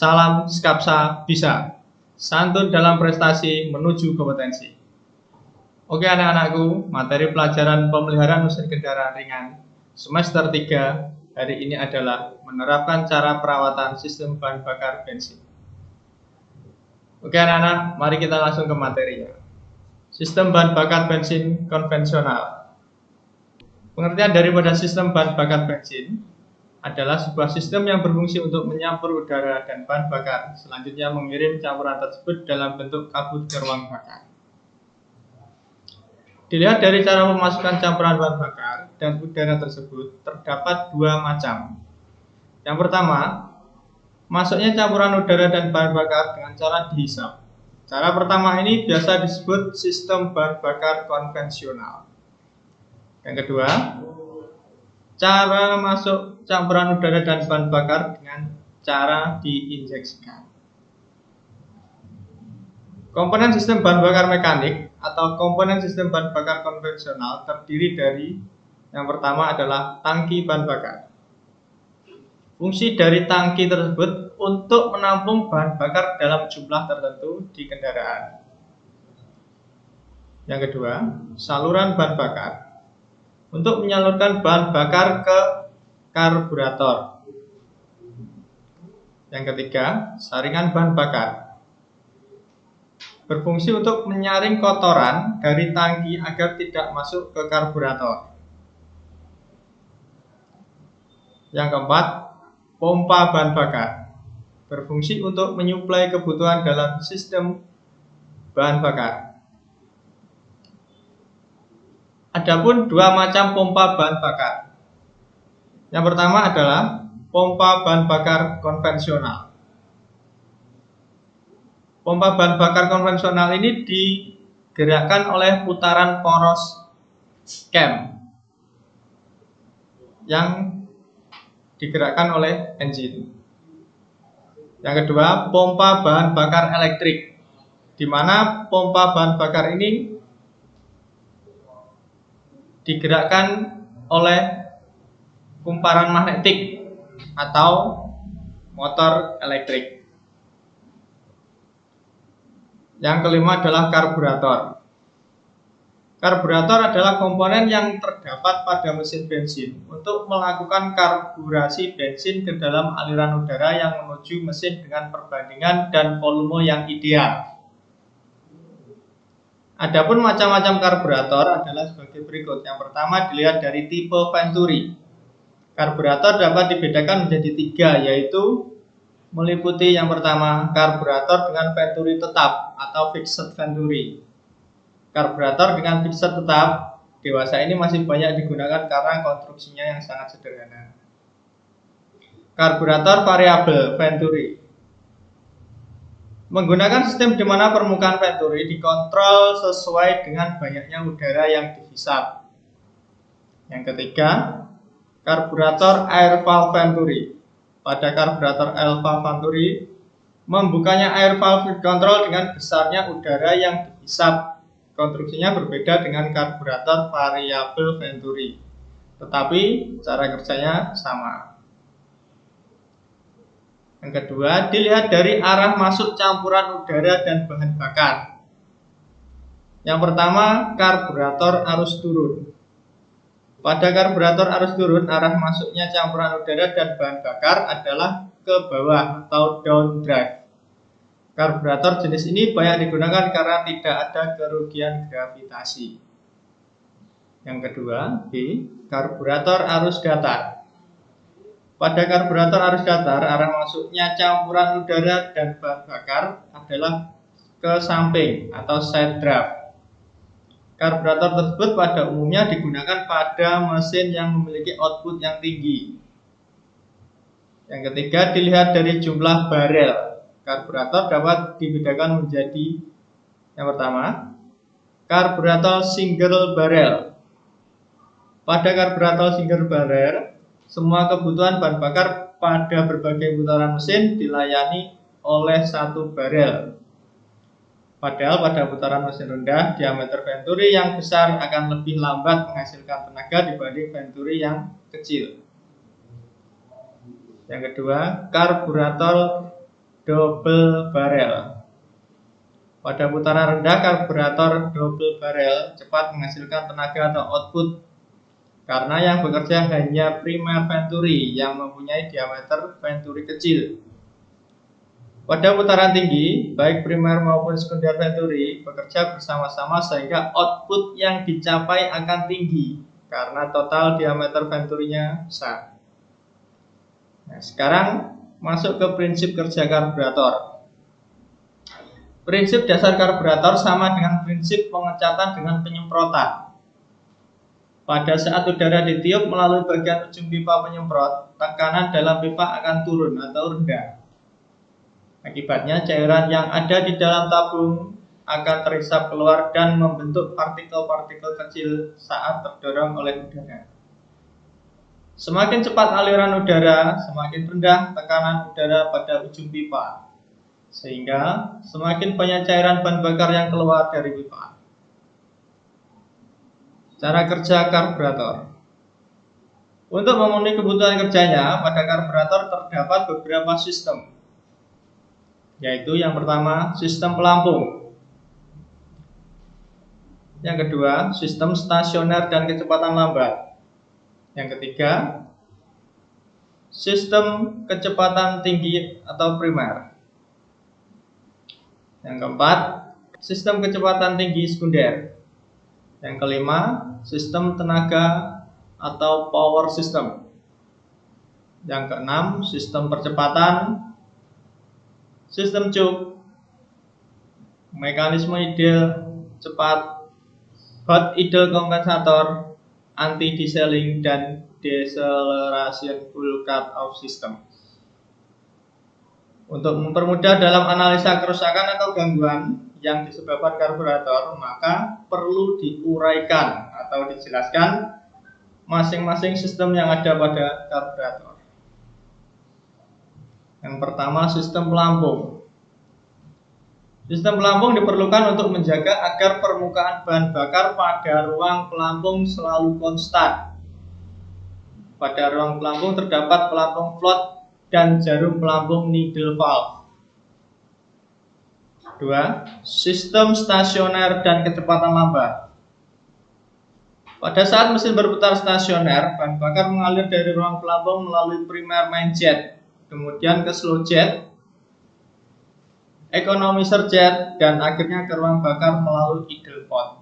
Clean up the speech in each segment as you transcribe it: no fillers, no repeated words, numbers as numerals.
Salam Skapsa bisa. Santun dalam prestasi menuju kompetensi. Oke anak-anakku, materi pelajaran pemeliharaan mesin kendaraan ringan semester 3 hari ini adalah menerapkan cara perawatan sistem bahan bakar bensin. Oke anak-anak, mari kita langsung ke materinya. Sistem bahan bakar bensin konvensional. Pengertian daripada sistem bahan bakar bensin adalah sebuah sistem yang berfungsi untuk menyampur udara dan bahan bakar, selanjutnya mengirim campuran tersebut dalam bentuk kabut ke ruang bakar. Dilihat dari cara memasukkan campuran bahan bakar dan udara tersebut, terdapat dua macam. Yang pertama, masuknya campuran udara dan bahan bakar dengan cara dihisap. Cara pertama ini biasa disebut sistem bahan bakar konvensional. Yang kedua, cara masuk campuran udara dan bahan bakar dengan cara diinjeksikan. Komponen sistem bahan bakar mekanik atau komponen sistem bahan bakar konvensional terdiri dari yang pertama adalah tangki bahan bakar. Fungsi dari tangki tersebut untuk menampung bahan bakar dalam jumlah tertentu di kendaraan. Yang kedua, saluran bahan bakar. Untuk menyalurkan bahan bakar ke karburator. Yang ketiga, saringan bahan bakar. Berfungsi untuk menyaring kotoran dari tangki agar tidak masuk ke karburator. Yang keempat, pompa bahan bakar. Berfungsi untuk menyuplai kebutuhan dalam sistem bahan bakar. Adapun dua macam pompa bahan bakar. Yang pertama adalah pompa bahan bakar konvensional. Pompa bahan bakar konvensional ini digerakkan oleh putaran poros cam yang digerakkan oleh engine. Yang kedua, pompa bahan bakar elektrik, di mana pompa bahan bakar ini digerakkan oleh kumparan magnetik atau motor elektrik. Yang kelima adalah karburator. Karburator adalah komponen yang terdapat pada mesin bensin untuk melakukan karburasi bensin ke dalam aliran udara yang menuju mesin dengan perbandingan dan volume yang ideal. Adapun macam-macam karburator adalah sebagai berikut. Yang pertama dilihat dari tipe Venturi. Karburator dapat dibedakan menjadi tiga, yaitu meliputi yang pertama karburator dengan Venturi tetap atau fixed Venturi. Karburator dengan fixed tetap dewasa ini masih banyak digunakan karena konstruksinya yang sangat sederhana. Karburator variabel Venturi menggunakan sistem di mana permukaan Venturi dikontrol sesuai dengan banyaknya udara yang dihisap. Yang ketiga, karburator air valve Venturi. Pada karburator air valve Venturi, membukanya air valve dikontrol dengan besarnya udara yang dihisap. Konstruksinya berbeda dengan karburator variabel Venturi, tetapi cara kerjanya sama. Yang kedua, dilihat dari arah masuk campuran udara dan bahan bakar. Yang pertama, karburator arus turun. Pada karburator arus turun, arah masuknya campuran udara dan bahan bakar adalah ke bawah atau down drive. Karburator jenis ini banyak digunakan karena tidak ada kerugian gravitasi. Yang kedua, B, karburator arus datar. Pada karburator arus datar, arah masuknya campuran udara dan bahan bakar adalah ke samping atau side drive. Karburator tersebut pada umumnya digunakan pada mesin yang memiliki output yang tinggi. Yang ketiga, dilihat dari jumlah barel. Karburator dapat dibedakan menjadi yang pertama, karburator single barrel. Pada karburator single barrel, semua kebutuhan bahan bakar pada berbagai putaran mesin dilayani oleh satu barel. Padahal pada putaran mesin rendah, diameter Venturi yang besar akan lebih lambat menghasilkan tenaga dibanding Venturi yang kecil. Yang kedua, karburator double barrel. Pada putaran rendah, karburator double barrel cepat menghasilkan tenaga atau output karena yang bekerja hanya primer venturi yang mempunyai diameter venturi kecil. Pada putaran tinggi, baik primer maupun sekunder venturi bekerja bersama-sama sehingga output yang dicapai akan tinggi karena total diameter venturinya besar. Nah, sekarang masuk ke prinsip kerja karburator. Prinsip dasar karburator sama dengan prinsip pengecatan dengan penyemprotan. Pada saat udara ditiup melalui bagian ujung pipa penyemprot, tekanan dalam pipa akan turun atau rendah. Akibatnya cairan yang ada di dalam tabung akan terhisap keluar dan membentuk partikel-partikel kecil saat terdorong oleh udara. Semakin cepat aliran udara, semakin rendah tekanan udara pada ujung pipa, sehingga semakin banyak cairan bahan bakar yang keluar dari pipa. Cara kerja karburator. Untuk memenuhi kebutuhan kerjanya, pada karburator terdapat beberapa sistem, yaitu yang pertama, sistem pelampung. Yang kedua, sistem stasioner dan kecepatan lambat. Yang ketiga, sistem kecepatan tinggi atau primer. Yang keempat, sistem kecepatan tinggi sekunder. Yang kelima, sistem tenaga atau power system. Yang keenam, sistem percepatan, sistem cuk, mekanisme idle cepat, hot idle kompensator, anti deselling, dan deceleration full cut off system. Untuk mempermudah dalam analisa kerusakan atau gangguan yang disebabkan karburator, maka perlu diuraikan atau dijelaskan masing-masing sistem yang ada pada karburator. Yang pertama, sistem pelampung. Sistem pelampung diperlukan untuk menjaga agar permukaan bahan bakar pada ruang pelampung selalu konstan. Pada ruang pelampung terdapat pelampung float dan jarum pelampung needle valve. Kedua, sistem stasioner dan kecepatan lambat. Pada saat mesin berputar stasioner, bahan bakar mengalir dari ruang pelampung melalui primer main jet, kemudian ke slow jet, economizer jet, dan akhirnya ke ruang bakar melalui idle pot.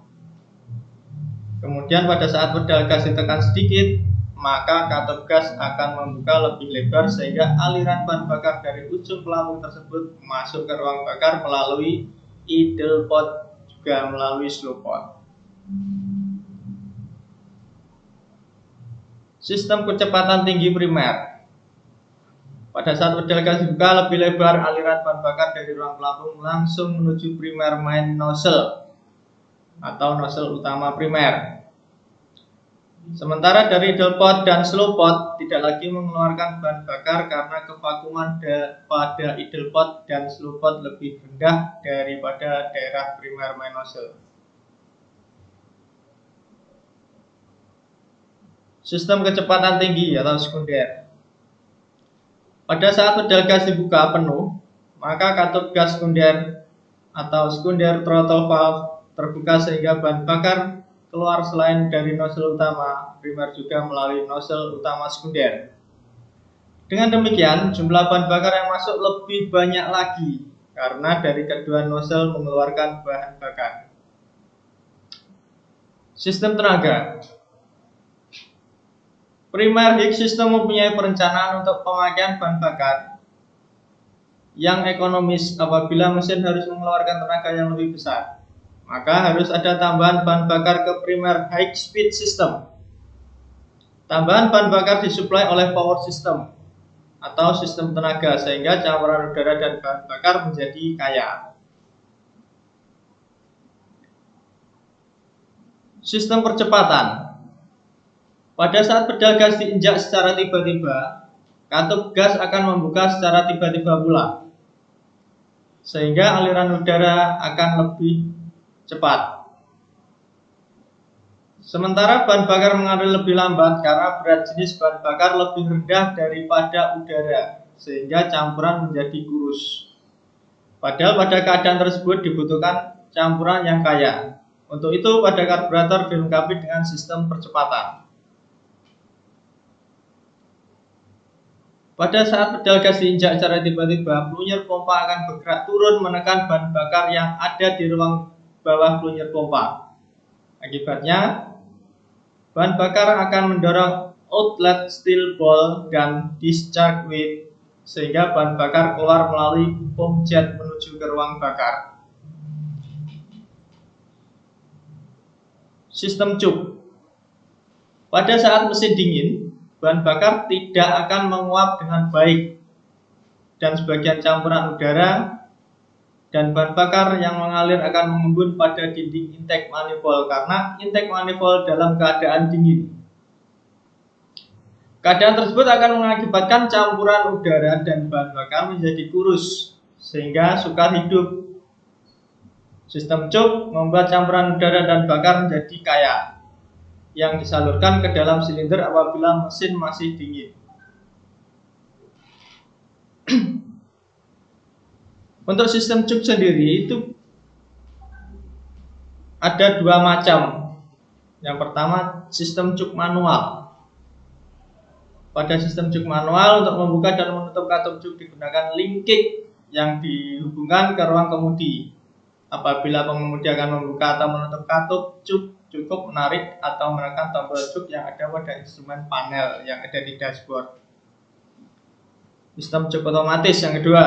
Kemudian pada saat pedal gas ditekan sedikit, maka katup gas akan membuka lebih lebar sehingga aliran bahan bakar dari ujung pelampung tersebut masuk ke ruang bakar melalui idle pot, juga melalui slow pot. Sistem kecepatan tinggi primer. Pada saat pedal gas dibuka lebih lebar, aliran bahan bakar dari ruang pelampung langsung menuju primer main nozzle atau nozzle utama primer. Sementara dari idle pot dan slow pot tidak lagi mengeluarkan bahan bakar karena kevakuman pada idle pot dan slow pot lebih rendah daripada daerah primer main nozzle. Sistem kecepatan tinggi atau sekunder. Pada saat pedal gas dibuka penuh, maka katup gas sekunder atau sekunder throttle valve terbuka sehingga bahan bakar keluar selain dari nozzle utama primer juga melalui nozzle utama sekunder. Dengan demikian, jumlah bahan bakar yang masuk lebih banyak lagi karena dari kedua nozzle mengeluarkan bahan bakar. Sistem tenaga. Primer heat system mempunyai perencanaan untuk pemakaian bahan bakar yang ekonomis apabila mesin harus mengeluarkan tenaga yang lebih besar. Maka harus ada tambahan bahan bakar ke primer high speed system. Tambahan bahan bakar disuplai oleh power system atau sistem tenaga sehingga campuran udara dan bahan bakar menjadi kaya. Sistem percepatan. Pada saat pedal gas diinjak secara tiba-tiba, katup gas akan membuka secara tiba-tiba pula, sehingga aliran udara akan lebih cepat. Sementara bahan bakar mengalir lebih lambat karena berat jenis bahan bakar lebih rendah daripada udara, sehingga campuran menjadi kurus. Padahal pada keadaan tersebut dibutuhkan campuran yang kaya. Untuk itu pada karburator dilengkapi dengan sistem percepatan. Pada saat pedal gas diinjak secara tiba-tiba, plunger pompa akan bergerak turun menekan bahan bakar yang ada di ruang bawah plunger pompa. Akibatnya, bahan bakar akan mendorong outlet steel ball dan discharge weight sehingga bahan bakar keluar melalui pump jet menuju ke ruang bakar. Sistem cuk. Pada saat mesin dingin, bahan bakar tidak akan menguap dengan baik dan sebagian campuran udara dan bahan bakar yang mengalir akan mengembun pada dinding intake manifold karena intake manifold dalam keadaan dingin. Keadaan tersebut akan mengakibatkan campuran udara dan bahan bakar menjadi kurus sehingga sukar hidup. Sistem cuk membuat campuran udara dan bakar menjadi kaya yang disalurkan ke dalam silinder apabila mesin masih dingin. Untuk sistem cuk sendiri itu ada dua macam. Yang pertama sistem cuk manual. Pada sistem cuk manual untuk membuka dan menutup katup cuk digunakan link kick yang dihubungkan ke ruang kemudi. Apabila pengemudi akan membuka atau menutup katup cuk, cukup menarik atau menekan tombol cuk yang ada pada instrumen panel yang ada di dashboard. Sistem cuk otomatis yang kedua.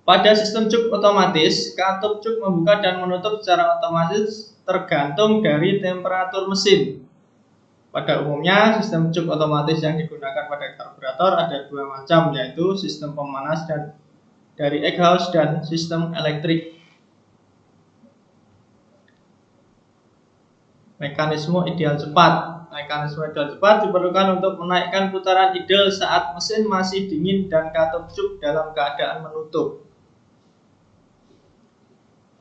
Pada sistem cuk otomatis, katup cuk membuka dan menutup secara otomatis tergantung dari temperatur mesin. Pada umumnya, sistem cuk otomatis yang digunakan pada karburator ada dua macam, yaitu sistem pemanas dan dari exhaust dan sistem elektrik. Mekanisme ideal cepat. Mekanisme ideal cepat diperlukan untuk menaikkan putaran idle saat mesin masih dingin dan katup cuk dalam keadaan menutup.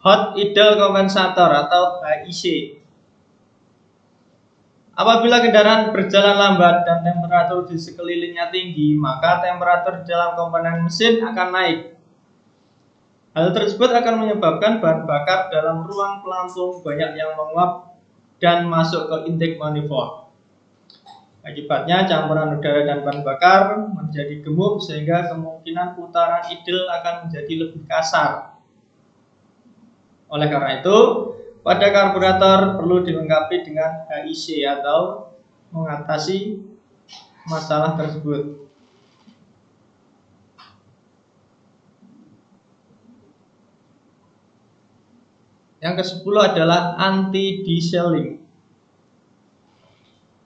Hot idle compensator atau HIC. Apabila kendaraan berjalan lambat dan temperatur di sekelilingnya tinggi, maka temperatur di dalam komponen mesin akan naik. Hal tersebut akan menyebabkan bahan bakar dalam ruang pelampung banyak yang menguap dan masuk ke intake manifold. Akibatnya campuran udara dan bahan bakar menjadi gemuk sehingga kemungkinan putaran idle akan menjadi lebih kasar. Oleh karena itu, pada karburator perlu dilengkapi dengan HIC atau mengatasi masalah tersebut. Yang ke-10 adalah anti-dieseling.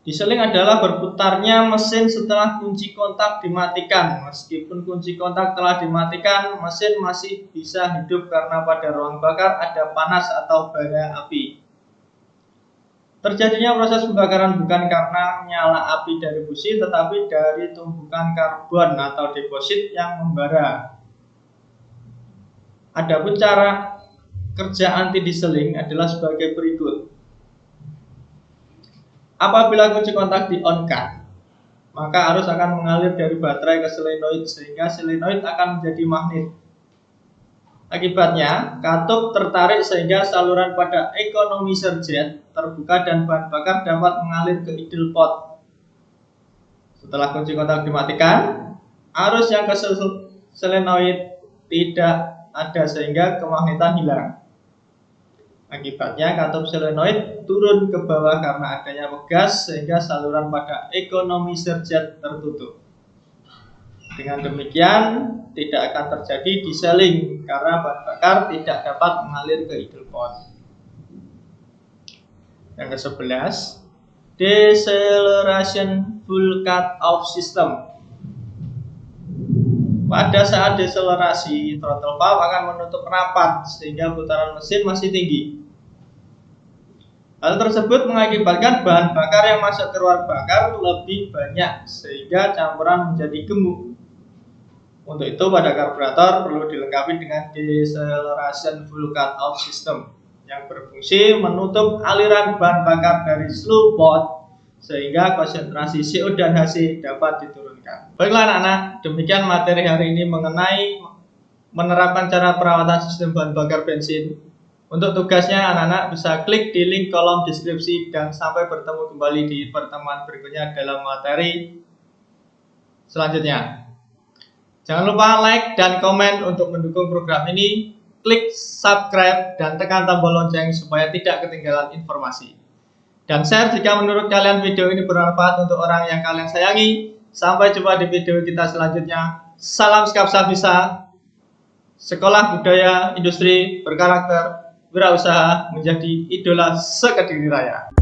Dieseling adalah berputarnya mesin setelah kunci kontak dimatikan. Meskipun kunci kontak telah dimatikan, mesin masih bisa hidup karena pada ruang bakar ada panas atau bara api. Terjadinya proses pembakaran bukan karena nyala api dari busi, tetapi dari tumpukan karbon atau deposit yang membara. Adapun cara kerja anti-dieseling adalah sebagai berikut. Apabila kunci kontak di-on-kan, maka arus akan mengalir dari baterai ke solenoid sehingga solenoid akan menjadi magnet. Akibatnya, katup tertarik sehingga saluran pada economizer jet terbuka dan bahan bakar dapat mengalir ke idle pot. Setelah kunci kontak dimatikan, arus yang ke solenoid tidak ada sehingga kemagnetan hilang. Akibatnya katup solenoid turun ke bawah karena adanya pegas sehingga saluran pada economizer jet tertutup. Dengan demikian tidak akan terjadi dieseling karena bahan bakar tidak dapat mengalir ke idle pot. Yang ke-11, deceleration full cut off system. Pada saat deselerasi, throttle valve akan menutup rapat sehingga putaran mesin masih tinggi. Hal tersebut mengakibatkan bahan bakar yang masuk ke ruang bakar lebih banyak sehingga campuran menjadi gemuk. Untuk itu pada karburator perlu dilengkapi dengan deceleration full cut off system yang berfungsi menutup aliran bahan bakar dari slow pot sehingga konsentrasi CO dan HC dapat diturunkan. Baiklah anak-anak, demikian materi hari ini mengenai menerapkan cara perawatan sistem bahan bakar bensin. Untuk tugasnya anak-anak bisa klik di link kolom deskripsi dan sampai bertemu kembali di pertemuan berikutnya dalam materi selanjutnya. Jangan lupa like dan komen untuk mendukung program ini, klik subscribe dan tekan tombol lonceng supaya tidak ketinggalan informasi. Dan share jika menurut kalian video ini bermanfaat untuk orang yang kalian sayangi. Sampai jumpa di video kita selanjutnya. Salam Skapsa Bisa. Sekolah Budaya Industri Berkarakter Wirausaha menjadi idola se-Kediri Raya.